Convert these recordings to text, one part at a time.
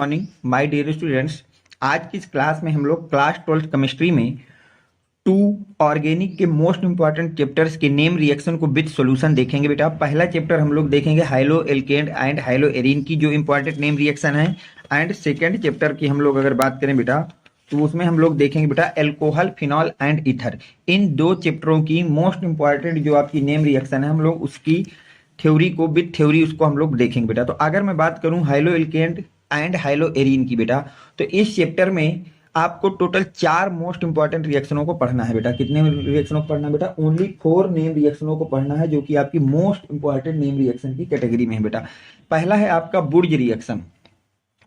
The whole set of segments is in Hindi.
Morning my dear students. आज की इस क्लास में हम लोग क्लास 12th केमिस्ट्री में टू ऑर्गेनिक के मोस्ट इंपॉर्टेंट चैप्टर्स के नेम रिएक्शन को विद सॉल्यूशन देखेंगे। बेटा पहला चैप्टर हम लोग देखेंगे high-low alkene and high-low arene की जो इंपॉर्टेंट नेम रिएक्शन है। एंड सेकेंड चैप्टर की हम लोग अगर बात करें बेटा तो उसमें हम लोग देखेंगे बेटा एल्कोहल, फिनॉल एंड ईथर। इन दो चैप्टरों की मोस्ट इंपॉर्टेंट जो आपकी नेम रिएक्शन है हम लोग उसकी थ्योरी को विद थ्योरी उसको हम लोग देखेंगे बेटा। तो अगर मैं बात करूं high-low alkene and high-low arene की बेटा, तो इस चैप्टर में आपको टोटल 4 मोस्ट इंपॉर्टेंट रिएक्शनों को पढ़ना है बेटा। कितने रिएक्शनों को पढ़ना है बेटा? ओनली 4 नेम रिएक्शनों को पढ़ना है जो कि आपकी मोस्ट इंपॉर्टेंट नेम रिएक्शन की कैटेगरी में है बेटा। पहला है आपका बुर्ज रिएक्शन।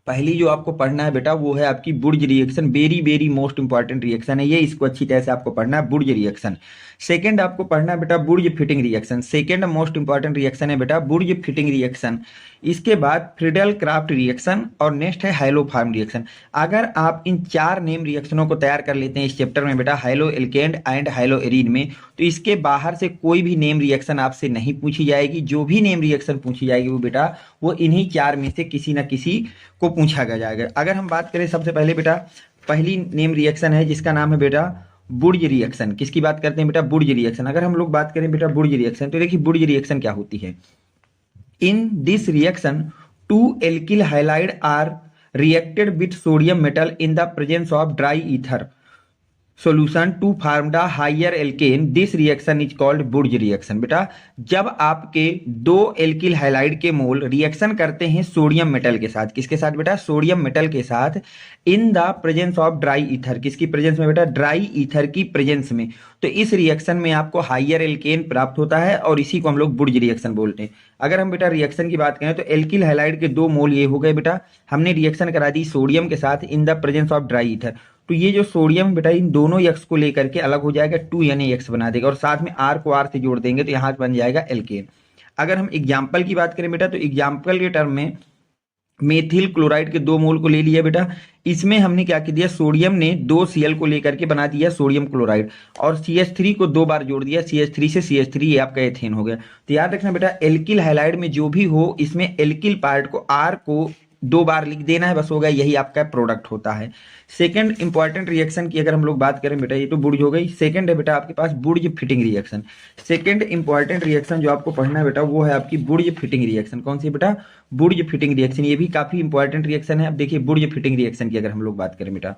पहली जो आपको पढ़ना है बेटा वो है आपकी बुर्ज reaction. Very very most important reaction है ये, इसको अच्छी तरह से आपको पढ़ना है, बुर्ज रिएक्शन। सेकंड आपको पढ़ना है बेटा बुर्ज Fittig reaction. Second most important reaction है बेटा बुर्ज फिटिंग रिएक्शन। इसके बाद फ्रीडल क्राफ्ट रिएक्शन और नेक्स्ट है हाइलो फार्म रिएक्शन। अगर आप इन 4 नेम रिएक्शनों को तैयार कर लेते हैं इस चैप्टर में बेटा high-low alkene and high-low arene में, तो इसके बाहर से कोई भी नेम रिएक्शन आपसे नहीं पूछी जाएगी। जो भी नेम रिएक्शन पूछी जाएगी वो बेटा वो इन्हीं 4 में से किसी ना किसी को पूछा जाएगा। अगर हम बात करें सबसे पहले बेटा पहली नेम रिएक्शन है जिसका नाम है बेटा बुर्ज रिएक्शन। किसकी बात करते हैं बेटा? बुर्ज रिएक्शन। अगर हम लोग बात करें बेटा बुर्ज रिएक्शन तो देखिए बुर्ज रिएक्शन क्या होती है। In this reaction, two alkyl halide are reacted with sodium metal in the presence of dry ether solution to form the higher alkane. This reaction is called Burj reaction. बेटा जब आपके 2 एल्किल हाइलाइड के मोल रिएक्शन करते हैं सोडियम मेटल के साथ, किसके साथ बेटा? सोडियम मेटल के साथ, इन the presence of dry ether. किसकी प्रेजेंस में बेटा? ड्राई ईथर की प्रेजेंस में। तो इस रिएक्शन में आपको हाइयर एल्केन प्राप्त होता है और इसी को हम लोग बुर्ज रिएक्शन बोलते हैं। अगर हम बेटा रिएक्शन की बात करें तो एल्किल हाइलाइड के 2 मोल ये हो गए बेटा, हमने रिएक्शन करा दी सोडियम के साथ इन the presence of dry ether. तो ये जो सोडियम बेटा इन दोनों एक्स को लेकर के अलग हो जाएगा, 2 बना देगा और साथ में आर को आर से जोड़ देंगे तो यहां बन जाएगा एल्केन। अगर हम एग्जाम्पल की बात करें बेटा तो एग्जाम्पल के टर्म में मेथिल क्लोराइड के 2 मोल को ले लिया बेटा। इसमें हमने क्या कर दिया, सोडियम ने 2 Cl को लेकर के बना दिया सोडियम क्लोराइड और CH3 को 2 बार जोड़ दिया, CH3 से CH3 ये आपका एथेन हो गया। तो याद रखना बेटा एल्किल हाइलाइड में जो भी हो इसमें एल्किल पार्ट को R को 2 बार लिख देना है, बस हो गया, यही आपका प्रोडक्ट होता है। सेकंड इंपॉर्टेंट रिएक्शन की अगर हम लोग बात करें बेटा, ये तो बुर्ज हो गई। सेकंड है बेटा आपके पास बुर्ज Fittig reaction. Second important reaction जो आपको पढ़ना है बेटा वो है आपकी बुर्ज फिटिंग रिएक्शन। कौन सी बेटा? बुर्ज फिटिंग रिएक्शन। ये भी काफी इंपॉर्टेंट रिएक्शन है। अब देखिए बुर्ज फिटिंग रिएक्शन की अगर हम लोग बात करें बेटा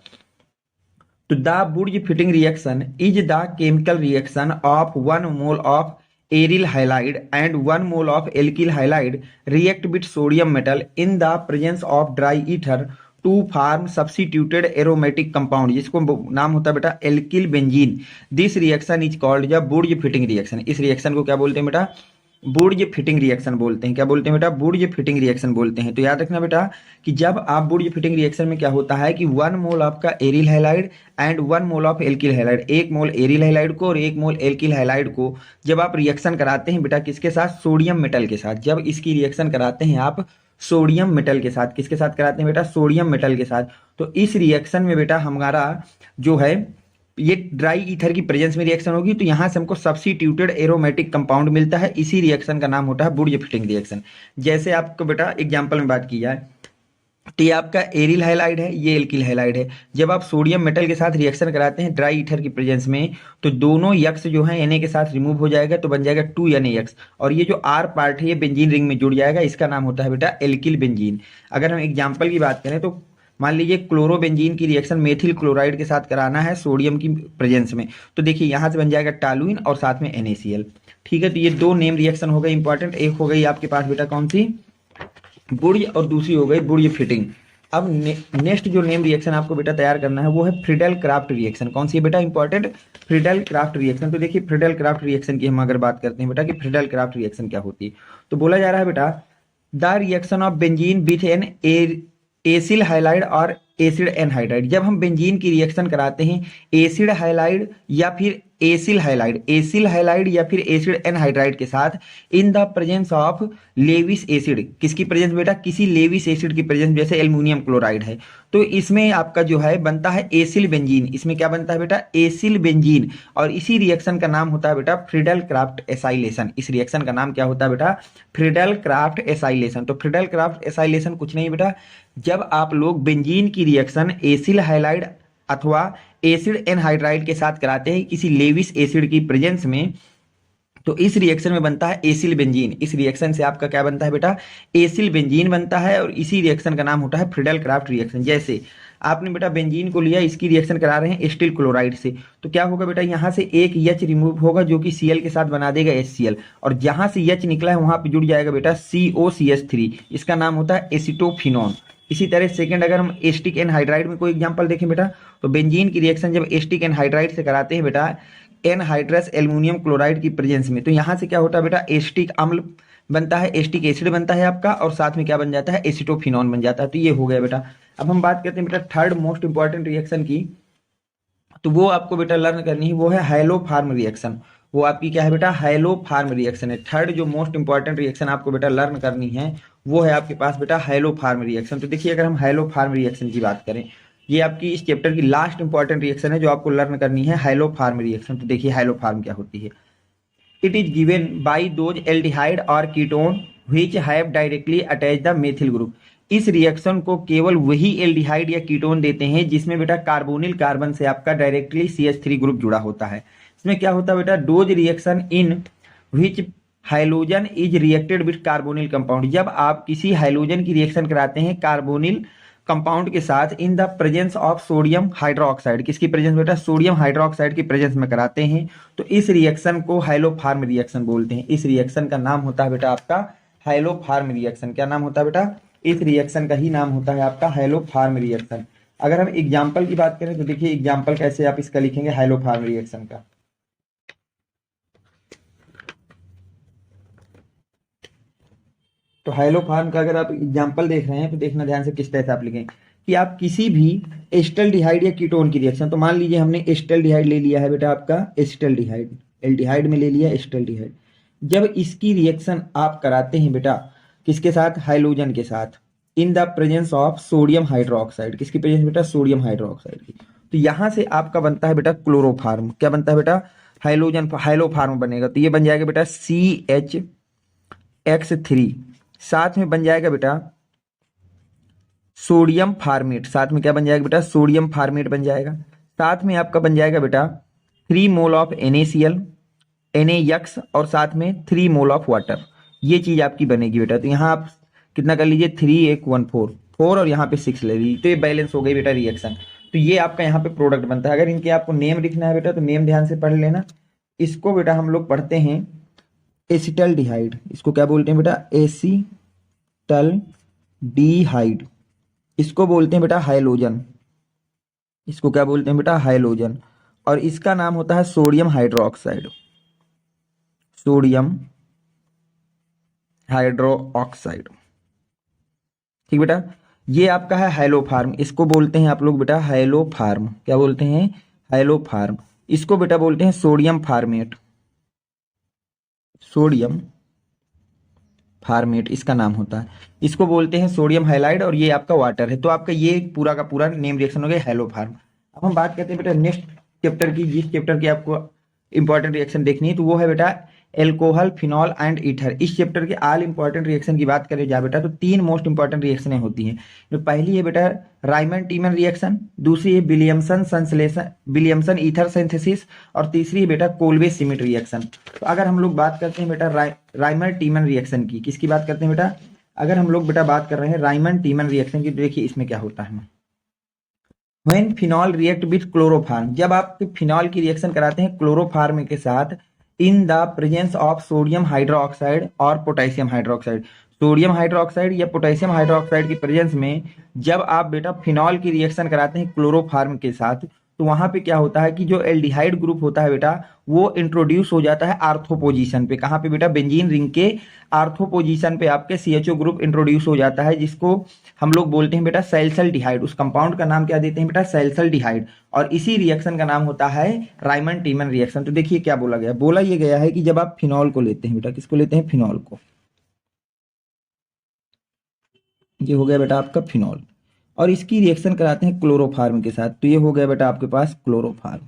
तो द बुर्ज Fittig reaction is the chemical reaction of 1 mole of aryl halide and 1 mole of alkyl halide react with sodium metal in the presence of dry ether to form substituted aromatic compound, जिसको नाम होता है बेटा alkyl benzene. This reaction is called the बुर्ज फिटिंग रिएक्शन। इस रिएक्शन को क्या बोलते हैं बेटा? बुर्ज फिटिंग रिएक्शन बोलते हैं। क्या बोलते हैं बेटा? बुर्ज फिटिंग रिएक्शन बोलते हैं। तो याद रखना बेटा कि जब आप बुर्ज फिटिंग रिएक्शन में क्या होता है कि 1 मोल आपका aryl halide and 1 mole of alkyl halide, 1 mole aryl halide को और 1 मोल एल्किल हाइलाइड को जब आप रिएक्शन कराते हैं बेटा किसके साथ? सोडियम मेटल के साथ। जब इसकी रिएक्शन कराते हैं आप सोडियम मेटल के साथ, किसके साथ कराते हैं बेटा? सोडियम मेटल के साथ। तो इस रिएक्शन में बेटा हमारा जो है ये ड्राई ईथर की प्रेजेंस में रिएक्शन होगी तो यहां से हमको सब्स्टिट्यूटेड एरोमेटिक कंपाउंड मिलता है। इसी रिएक्शन का नाम होता है बुर्ज फिटिंग रिएक्शन। जैसे आपको बेटा एग्जांपल में बात की जाए तो ये आपका एरिल हाइलाइड है, ये एल्किल हाइलाइड है। जब आप सोडियम मेटल के साथ रिएक्शन कराते हैं ड्राई ईथर की प्रेजेंस में तो दोनों यक्स जो है Na के साथ रिमूव हो जाएगा तो बन जाएगा 2NaX और ये जो R पार्ट है ये बेंजीन रिंग में जुड़ जाएगा। इसका नाम होता है बेटा एल्किल बेंजीन। अगर हम एग्जाम्पल की बात करें तो मान लीजिए क्लोरोबेंजीन की रिएक्शन मेथिल क्लोराइड के साथ कराना है सोडियम की प्रेजेंस में, तो देखिए यहां से बन जाएगा टालुइन और साथ में NaCl। ठीक है, तो ये 2 नेम रिएक्शन हो गए इंपॉर्टेंट। एक हो गई आपके पास बेटा कौन सी? बुर्ज, और दूसरी हो गई बुर्ज फिटिंग। अब नेक्स्ट जो नेम रिएक्शन आपको बेटा तैयार करना है वो है फ्रीडल क्राफ्ट रिएक्शन। कौन सी है बेटा? Important Friedel Crafts reaction. तो देखिए फ्रीडल क्राफ्ट रिएक्शन की हम अगर बात करते हैं बेटा कि फ्रीडल क्राफ्ट रिएक्शन क्या होती है, तो बोला जा रहा है बेटा the reaction of benzene with an acyl halide और एसिड एनहाइड्राइड। जब हम बेंजीन की रिएक्शन कराते हैं एसिड हाइलाइड या फिर एसिल हाइलाइड या फिर एसिड एनहाइड्राइड के साथ इन the presence of Lewis acid, किसकी प्रेजेंस बेटा, किसी लेविस एसिड की प्रेजेंस, जैसे एल्युमिनियम क्लोराइड है, तो इसमें आपका जो है बनता है एसिल बेंजीन। इसमें क्या बनता है बेटा, एसिल बेंजीन। और इसी रिएक्शन का नाम होता है बेटा फ्रीडल क्राफ्ट एसाइलेशन। इस रिएक्शन का नाम क्या होता है बेटा, फ्रीडल क्राफ्ट एसाइलेशन। तो फ्रीडल क्राफ्ट एसाइलेशन कुछ नहीं बेटा, जब आप लोग बेंजीन की रिएक्शन एसिल हाइलाइड अथवा एसिड एनहाइड्राइड के साथ कराते हैं किसी लेविस एसिड की प्रेजेंस में, तो इस रिएक्शन में बनता है एसिल बेंजीन। इस रिएक्शन से आपका क्या बनता है बेटा, एसिल बेंजीन बनता है। और इसी रिएक्शन का नाम होता है फ्रीडल क्राफ्ट रिएक्शन। जैसे आपने बेटा बेंजीन को लिया, इसकी रिएक्शन करा रहे हैं स्टील क्लोराइड से, तो क्या होगा बेटा, यहां से एक H रिमूव होगा जो कि Cl के साथ बना देगा HCl, और जहां से H निकला है वहां पे जुड़ जाएगा बेटा COCH3। इसका नाम होता है एसिटोफिनॉन। इसी तरह सेकंड, अगर हम एस्टिक एनहाइड्राइड में कोई एग्जांपल देखें बेटा, तो बेंजीन की रिएक्शन जब एस्टिक एनहाइड्राइड से कराते हैं बेटा एनहाइड्रस एल्युमिनियम क्लोराइड की प्रेजेंस में, तो यहां से क्या होता है बेटा, एस्टिक अम्ल बनता है, एस्टिक एसिड बनता है आपका, और साथ में क्या बन जाता है, एसिटोफिनॉन बन जाता है। तो ये हो गया बेटा। अब हम बात करते हैं बेटा थर्ड मोस्ट इंपॉर्टेंट रिएक्शन की, तो वो आपको बेटा लर्न करनी है, वो है हाइलोफार्म रिएक्शन। वो आपकी क्या है बेटा, हाइलोफार्म रिएक्शन है। थर्ड जो मोस्ट इंपॉर्टेंट रिएक्शन आपको बेटा लर्न करनी है वो है आपके पास बेटा हाइलोफार्म रिएक्शन। तो देखिए, अगर हम हाइलोफार्म रिएक्शन की बात करें, ये आपकी इस चैप्टर की लास्ट इंपॉर्टेंट रिएक्शन है जो आपको लर्न करनी है, हाइलोफार्म रिएक्शन। तो देखिए हाइलोफार्म क्या होती है। It is given by those aldehyde और ketone which have directly attach the methyl group. इस रिएक्शन को केवल वही एल्डिहाइड या कीटोन देते हैं जिसमें बेटा कार्बोनिल कार्बन से आपका डायरेक्टली CH3 ग्रुप जुड़ा होता है। इसमें क्या होता है बेटा, dose reaction in which halogen is reacted with carbonyl compound. जब आप किसी हाइलोजन की रिएक्शन कराते हैं कार्बोनिल कंपाउंड के साथ इन the presence of sodium hydroxide, किसकी प्रेजेंस बेटा, सोडियम हाइड्रोक्साइड की प्रेजेंस में कराते हैं, तो इस रिएक्शन को हाइलोफार्म रिएक्शन बोलते हैं। इस रिएक्शन का नाम होता है बेटा आपका हाइलोफार्म रिएक्शन। क्या नाम होता है बेटा, इस रिएक्शन का ही नाम होता है आपका हाइलोफार्म रिएक्शन। अगर हम एग्जाम्पल की बात करें तो देखिए एग्जाम्पल कैसे आप इसका लिखेंगे हाइलोफार्म रिएक्शन का। तो हाइलोफार्म का अगर आप एग्जाम्पल देख रहे हैं तो देखना ध्यान से किस तरह से आप लिखेंगे कि आप किसी भी एस्टल्डिहाइड या कीटोन की रिएक्शन, तो मान लीजिए हमने एस्टल्डिहाइड ले लिया है बेटा आपका, एस्टल्डिहाइड, एल्डिहाइड में ले लिया एस्टल्डिहाइड। जब इसकी रिएक्शन आप कराते हैं बेटा किसके साथ, हाइलोजन के साथ, इन the presence of sodium hydroxide, किसकी प्रेजेंस बेटा, सोडियम हाइड्रोक्साइड की, तो यहां से आपका बनता है बेटा क्लोरोफार्म। क्या बनता है बेटा, हाइलोजन, हाइलोफार्म बनेगा। तो ये बन जाएगा बेटा CHX3, साथ में बन जाएगा बेटा सोडियम फार्मेट, साथ में क्या बन जाएगा बेटा, सोडियम फार्मेट बन जाएगा। साथ में आपका बन जाएगा बेटा 3 मोल ऑफ NaCl, NaX, और साथ में 3 मोल ऑफ वाटर। ये चीज आपकी बनेगी बेटा। तो यहाँ आप कितना कर लीजिए, 3 1 1 4 4 और यहाँ पे 6 ले लीजिए, तो ये बैलेंस हो गई बेटा रिएक्शन। तो ये आपका यहाँ पे प्रोडक्ट बनता है। अगर इनके आपको नेम लिखना है बेटा तो नेम ध्यान से पढ़ लेना। इसको बेटा हम लोग पढ़ते हैं एसिटल्डिहाइड, इसको क्या बोलते हैं बेटा, एसिटल्डिहाइड। इसको बोलते हैं बेटा हाइलोजन, इसको क्या बोलते हैं बेटा, हाइलोजन। और इसका नाम होता है सोडियम हाइड्रोक्साइड, सोडियम हाइड्रोक्साइड। ठीक बेटा, ये आपका है हाइलोफार्म, इसको बोलते हैं आप लोग बेटा हाइलोफार्म। क्या बोलते हैं, हाइलोफार्म। इसको बेटा बोलते हैं सोडियम फार्मेट, सोडियम फार्मेट इसका नाम होता है। इसको बोलते हैं सोडियम हाइलाइड, और ये आपका वाटर है। तो आपका ये पूरा का पूरा नेम रिएक्शन हो गया हाइलोफार्म। अब हम बात करते हैं बेटा नेक्स्ट चैप्टर की, जिस चैप्टर की आपको इंपॉर्टेंट रिएक्शन देखनी है, तो वो है बेटा एल्कोहल, फिनॉल एंड ईथर। इस चैप्टर के ऑल इंपॉर्टेंट रिएक्शन की बात करें जा बेटा तो 3 मोस्ट इंपॉर्टेंट रिएक्शनें होती हैं। तो पहली है बेटा राइमन टीमन रिएक्शन, दूसरी है विलियमसन संश्लेषण, विलियमसन ईथर सिंथेसिस, और तीसरी है बेटा कोल्बे सिमिट रिएक्शन। तो अगर हम लोग बात करते हैं बेटा राइमन टीमन रिएक्शन की, किसकी बात करते हैं बेटा, अगर हम लोग बेटा बात कर रहे हैं राइमन टीमन रिएक्शन की, तो देखिए इसमें क्या होता है। When phenol react with chloroform, जब आप फिनॉल की रिएक्शन कराते हैं क्लोरोफार्म के साथ इन the presence of sodium hydroxide और पोटेशियम हाइड्रोक्साइड, सोडियम हाइड्रोक्साइड या पोटेशियम हाइड्रोक्साइड की प्रेजेंस में जब आप बेटा फिनॉल की रिएक्शन कराते हैं क्लोरोफार्म के साथ, तो वहां पे क्या होता है कि जो एल्डिहाइड ग्रुप होता है बेटा वो इंट्रोड्यूस हो जाता है आर्थो पोजीशन पे। कहाँ पे बेटा? बेंजीन रिंग के आर्थो पोजीशन पे आपके CHO ग्रुप इंट्रोड्यूस हो जाता है, जिसको हम लोग बोलते हैं बेटा सैलिसल्डिहाइड। उस कंपाउंड का नाम क्या देते हैं बेटा? सैलिसल्डिहाइड। और इसी रिएक्शन का नाम होता है राइमन टीमन रिएक्शन। तो देखिए क्या बोला गया, बोला ये गया है कि जब आप फिनॉल को लेते हैं बेटा, किसको लेते हैं? फिनॉल को। ये हो गया बेटा आपका फिनॉल, और इसकी रिएक्शन कराते हैं क्लोरोफार्म के साथ। तो ये हो गया बेटा आपके पास chloroform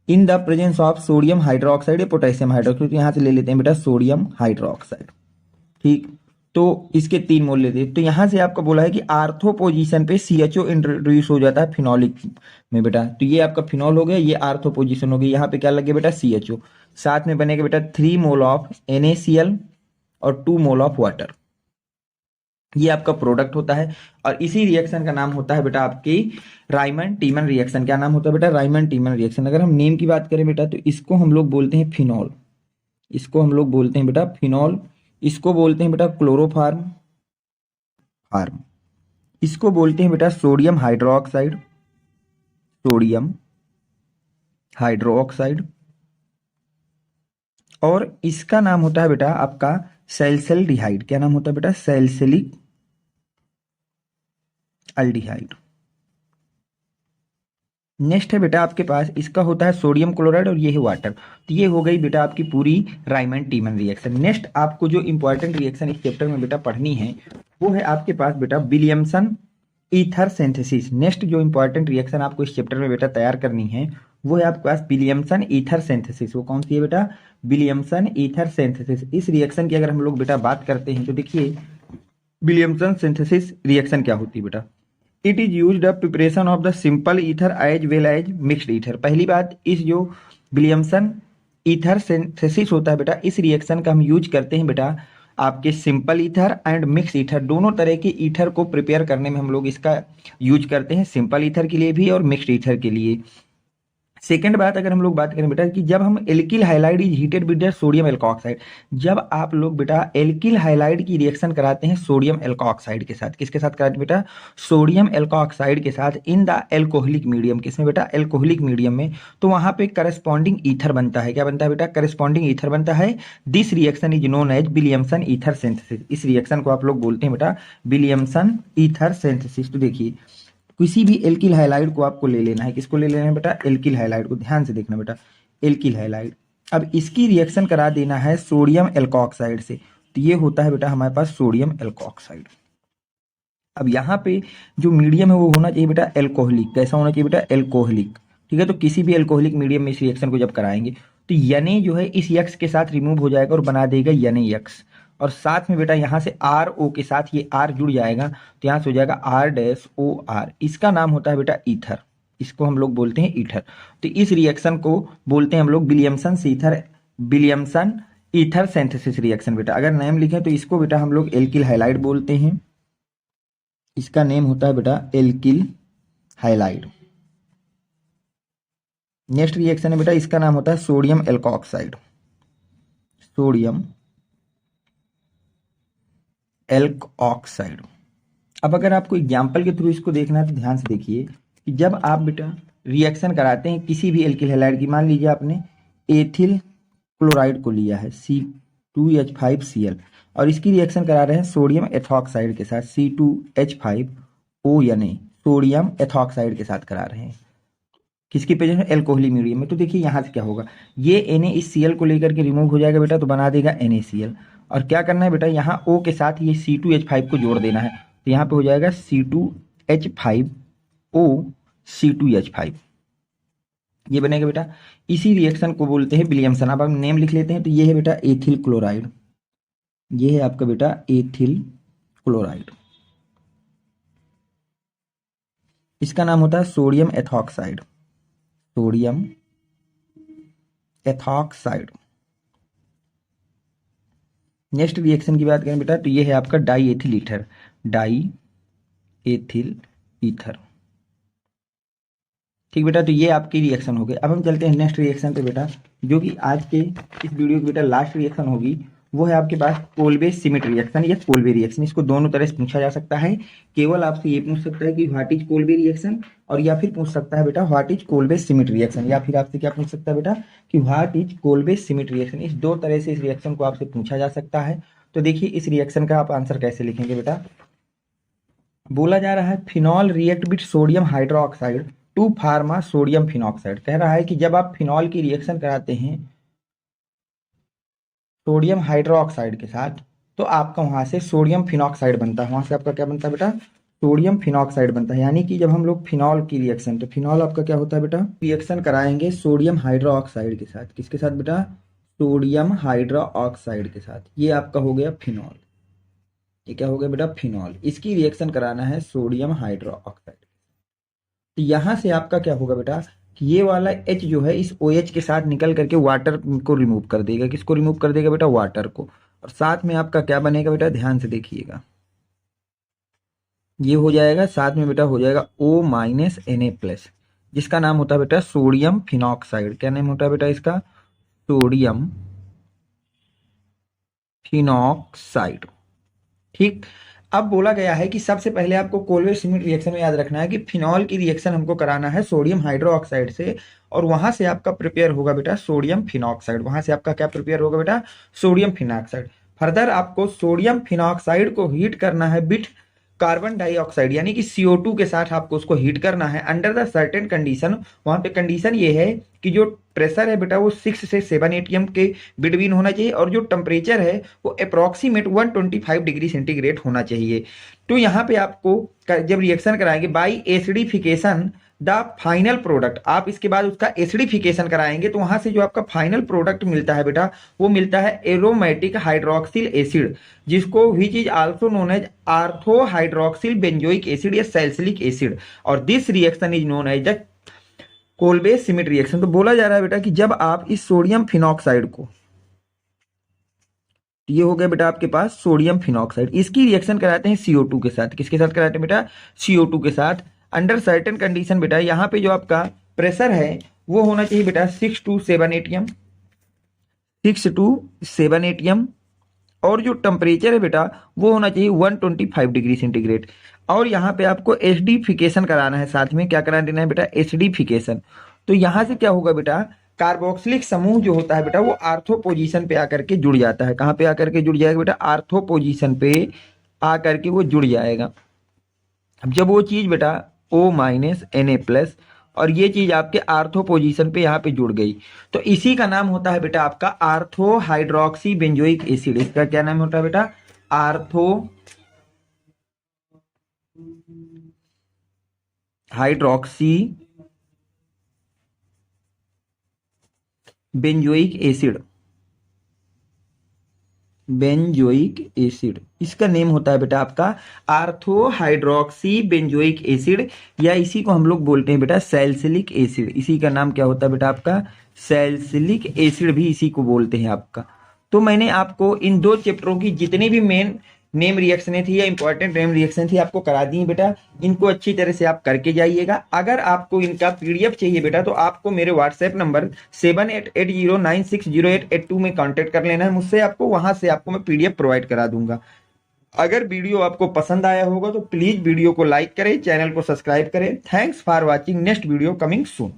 in the presence of sodium hydroxide या पोटेशियम हाइड्रोक्साइड। तो यहां से ले लेते हैं बेटा सोडियम हाइड्रोक्साइड। ठीक, तो इसके 3 मोल लेते हैं। तो यहां से आपका बोला है कि आर्थो पोजीशन पे CHO इंट्रोड्यूस हो जाता है फिनोलिक में बेटा। तो ये आपका फिनॉल हो गया, ये आर्थो पोजीशन हो गई। यहाँ पे क्या लगे बेटा? CHO। साथ में बनेगा बेटा 3 मोल ऑफ NaCl और 2 मोल ऑफ वाटर। ये आपका प्रोडक्ट होता है, और इसी रिएक्शन का नाम होता है बेटा आपकी राइमन टीमन रिएक्शन। क्या नाम होता है बेटा? Riemann टीमन reaction. अगर हम नेम की बात करें बेटा तो इसको हम लोग बोलते हैं फिनॉल, इसको हम लोग बोलते हैं बेटा फिनॉल, इसको बोलते हैं बेटा क्लोरोफार्म फार्म, इसको बोलते हैं बेटा सोडियम हाइड्रोक्साइड, सोडियम हाइड्रोक्साइड, और इसका नाम होता है बेटा आपका सैलिसल्डिहाइड। क्या नाम होता है बेटा? Salicylic aldehyde. नेक्स्ट है बेटा आपके पास, इसका होता है सोडियम क्लोराइड और ये है वाटर। तो ये हो गई बेटा आपकी पूरी राइमन टीमन रिएक्शन। नेक्स्ट आपको जो इंपॉर्टेंट रिएक्शन इस चैप्टर में बेटा पढ़नी है वो है आपके पास बेटा विलियमसन ईथर सिंथेसिस। नेक्स्ट जो इंपॉर्टेंट रिएक्शन आपको इस चैप्टर में बेटा तैयार करनी है वो है आपके पास विलियमसन ईथर सिंथेसिस। वो कौन सी है बेटा? Williamson ether synthesis. इस रिएक्शन की अगर हम लोग बेटा बात करते हैं तो देखिए विलियमसन सिंथेसिस रिएक्शन क्या होती है बेटा? It is used preparation of the simple ether as well as mixed ether. पहली बात, इस जो विलियमसन ईथर सिंथेसिस होता है बेटा, इस रिएक्शन का हम यूज करते हैं बेटा आपके simple ether and mix ether, दोनों तरह के ईथर को प्रिपेयर करने में हम लोग इसका यूज करते हैं, सिंपल ईथर के लिए भी और मिक्स्ड ईथर के लिए। सेकेंड बात अगर हम लोग बात करें बेटा कि जब हम alkyl halide is heated with sodium alkoxide, जब आप लोग बेटा एल्किल हाइलाइड की रिएक्शन कराते हैं सोडियम एल्कोक्साइड के साथ, किसके साथ कराते हैं बेटा? सोडियम एल्कोक्साइड के साथ इन द एल्कोहलिक मीडियम। किसमें बेटा? एल्कोहलिक मीडियम में। तो वहां पे करस्पॉन्डिंग ईथर बनता है। क्या बनता है बेटा? करस्पॉन्डिंग ईथर बनता है। This reaction is known as Williamson ether synthesis. इस रिएक्शन को आप लोग बोलते हैं बेटा विलियमसन ईथर सिंथेसिस। तो देखिए किसी भी एल्किल हाइलाइड को आपको ले लेना है, किसको ले लेना है बेटा? एल्किल हाइलाइड को। ध्यान से देखना बेटा, एल्किल हाइलाइड। अब इसकी रिएक्शन करा देना है सोडियम एल्कोक्साइड से। तो ये होता है बेटा हमारे पास सोडियम एल्कोक्साइड। अब यहाँ पे जो मीडियम है वो होना चाहिए बेटा एल्कोहलिक। कैसा होना चाहिए बेटा? एल्कोहलिक। ठीक है, तो किसी भी एल्कोहलिक मीडियम में इस रिएक्शन को जब कराएंगे तो Na जो है इस यक्स के साथ रिमूव हो जाएगा और बना देगा Na यक्स, और साथ में बेटा यहाँ से RO के साथ ये R जुड़ जाएगा, तो यहाँ से हो जाएगा R-OR। इसका नाम होता है बेटा ईथर, इसको हम लोग बोलते हैं ईथर। तो इस रिएक्शन को बोलते हैं हम लोग Williamson ether, Williamson ether synthesis reaction बेटा। अगर नेम लिखें तो इसको बेटा हम लोग एल्किल हाइलाइड बोलते हैं, इसका नेम होता है बेटा एल्किल हाइलाइड। नेक्स्ट रिएक्शन है बेटा, इसका नाम होता है सोडियम एल्कोक्साइड, सोडियम एल्कोक्साइड। अब अगर आपको एग्जाम्पल के थ्रू इसको देखना है तो ध्यान से देखिए कि जब आप बेटा रिएक्शन कराते हैं किसी भी एल्किल हैलाइड की, मान लीजिए आपने एथिल क्लोराइड को लिया है C2H5Cl, और इसकी रिएक्शन करा रहे हैं सोडियम एथॉक्साइड के साथ C2H5O, यानी सोडियम एथॉक्साइड के साथ करा रहे हैं, किसकी प्रेजेंस में? एल्कोहलिक मीडियम में। तो देखिए यहाँ से क्या होगा, ये Na इस Cl को लेकर के रिमूव हो जाएगा बेटा, तो बना देगा NaCl। और क्या करना है बेटा, यहाँ O के साथ ये C2H5 को जोड़ देना है, तो यहाँ पे हो जाएगा C2H5O C2H5, ये बनेगा बेटा। इसी रिएक्शन को बोलते हैं विलियमसन। अब हम नेम लिख लेते हैं, तो ये है बेटा एथिल क्लोराइड, ये है आपका बेटा एथिल क्लोराइड। इसका नाम होता है sodium ethoxide, sodium ethoxide. Next reaction की बात करें बेटा तो ये है आपका die ethyl ether, die ethyl ether. ठीक बेटा, तो ये आपकी रिएक्शन हो गई। अब हम चलते हैं नेक्स्ट रिएक्शन पे बेटा, जो कि आज के इस वीडियो की बेटा लास्ट रिएक्शन होगी, वो है आपके पास कोल्बे सिमिट रिएक्शन या कोल्बे रिएक्शन। इसको दोनों तरह से पूछा जा सकता है। केवल आपसे ये पूछ सकता है कि व्हाट इज कोल्बे रिएक्शन, और या फिर पूछ सकता है बेटा what is Kolbe Schmitt reaction, या फिर आपसे क्या पूछ सकता है बेटा कि what is Kolbe Schmitt reaction. इस दो तरह से इस रिएक्शन को आपसे पूछा जा सकता है। तो देखिए इस रिएक्शन का आप आंसर कैसे लिखेंगे बेटा। बोला जा रहा है phenol react with sodium hydroxide to form a sodium phenoxide. कह रहा है कि जब आप फिनॉल की रिएक्शन कराते हैं सोडियम हाइड्रोक्साइड के साथ, तो आपका वहां से सोडियम फिनॉक्साइड बनता है। वहां से आपका क्या बनता है बेटा, सोडियम फिनॉक्साइड बनता है। यानी कि जब हम लोग फिनॉल की रिएक्शन, तो फिनॉल आपका क्या होता है बेटा, रिएक्शन कराएंगे सोडियम हाइड्रोक्साइड के साथ। किसके साथ बेटा, सोडियम हाइड्रोक्साइड के साथ। ये आपका हो गया फिनॉल। ये क्या हो गया बेटा, फिनॉल। इसकी रिएक्शन कराना है सोडियम हाइड्रोक्साइड। तो यहां से आपका क्या होगा बेटा कि ये वाला H जो है इस OH के साथ निकल करके वाटर को रिमूव कर देगा। किसको रिमूव कर देगा बेटा, वाटर को। और साथ में आपका क्या बनेगा बेटा, ध्यान से देखिएगा, ये हो जाएगा साथ में बेटा, हो जाएगा O-Na+, जिसका नाम होता है बेटा सोडियम फिनॉक्साइड। क्या नाम होता है बेटा इसका, सोडियम फिनॉक्साइड। ठीक। अब बोला गया है कि सबसे पहले आपको कोल्बे सिमिट रिएक्शन में याद रखना है कि फिनॉल की रिएक्शन हमको कराना है सोडियम हाइड्रोक्साइड से, और वहां से आपका प्रिपेयर होगा बेटा सोडियम फिनॉक्साइड। वहां से आपका क्या प्रिपेयर होगा बेटा, सोडियम फिनॉक्साइड। फर्दर आपको सोडियम फिनॉक्साइड को हीट करना है विथ कार्बन डाइऑक्साइड, यानी कि CO2 के साथ आपको उसको हीट करना है अंडर द सर्टेन कंडीशन। वहां पे कंडीशन ये है कि जो प्रेशर है बेटा वो 6 से 7 ATM के बिटवीन होना चाहिए, और जो टेम्परेचर है वो अप्रोक्सीमेट 125 डिग्री सेंटीग्रेड होना चाहिए। तो यहाँ पे आपको जब रिएक्शन कराएंगे by acidification the final product, आप इसके बाद उसका एसिडिफिकेशन कराएंगे, तो वहां से जो आपका फाइनल प्रोडक्ट मिलता है बेटा वो मिलता है एरोमेटिक हाइड्रोक्सिल एसिड, जिसको which is also known as ortho hydroxyl benzoic acid या सैलिसिलिक एसिड, और this reaction is known as the Kolbe Schmitt reaction. तो बोला जा रहा है बेटा कि जब आप इस सोडियम फिनॉक्साइड को, ये हो गया बेटा आपके पास सोडियम फिनॉक्साइड, इसकी रिएक्शन कराते हैं CO2 के साथ। किसके साथ कराते हैं बेटा, CO2 के साथ अंडर सर्टेन कंडीशन। बेटा यहाँ पे जो आपका प्रेशर है वो होना चाहिए बेटा 6 to 7 ATM, 6 to 7 ATM, और जो टेम्परेचर है बेटा वो होना चाहिए 125 डिग्री सेंटीग्रेड। और यहाँ पे आपको एसिडिफिकेशन कराना है, साथ में क्या करा देना है बेटा, एसिडिफिकेशन। तो यहाँ से क्या होगा बेटा, कार्बोक्सिलिक समूह जो होता है बेटा वो आर्थो पोजीशन पे आकर के जुड़ जाता है। कहाँ पे आकर के जुड़ जाएगा बेटा, आर्थो पोजीशन पे आकर के वो जुड़ जाएगा। अब जब वो चीज बेटा O-Na+, और ये चीज आपके आर्थो पोजीशन पे यहाँ पे जुड़ गई, तो इसी का नाम होता है बेटा आपका आर्थो हाइड्रोक्सी बेंजोइक एसिड। इसका क्या नाम होता है बेटा, ortho hydroxy benzoic acid. Benzoic acid इसका नेम होता है बेटा आपका आर्थो हाइड्रोक्सी बेंजोइक एसिड, या इसी को हम लोग बोलते हैं बेटा सैलिसिलिक एसिड। इसी का नाम क्या होता है बेटा आपका, सैलिसिलिक एसिड भी इसी को बोलते हैं आपका। तो मैंने आपको इन दो चैप्टरों की जितनी भी मेन नेम रिएक्शनें थी या इंपॉर्टेंट नेम रिएक्शन थी आपको करा दी बेटा। इनको अच्छी तरह से आप करके जाइएगा। अगर आपको इनका PDF चाहिए बेटा तो आपको मेरे व्हाट्सएप नंबर 7880960882 में कांटेक्ट कर लेना है मुझसे। आपको वहां से आपको मैं PDF प्रोवाइड करा दूंगा। अगर वीडियो आपको पसंद आया होगा तो प्लीज वीडियो को लाइक करें, चैनल को सब्सक्राइब करें। Thanks for watching, next video coming soon.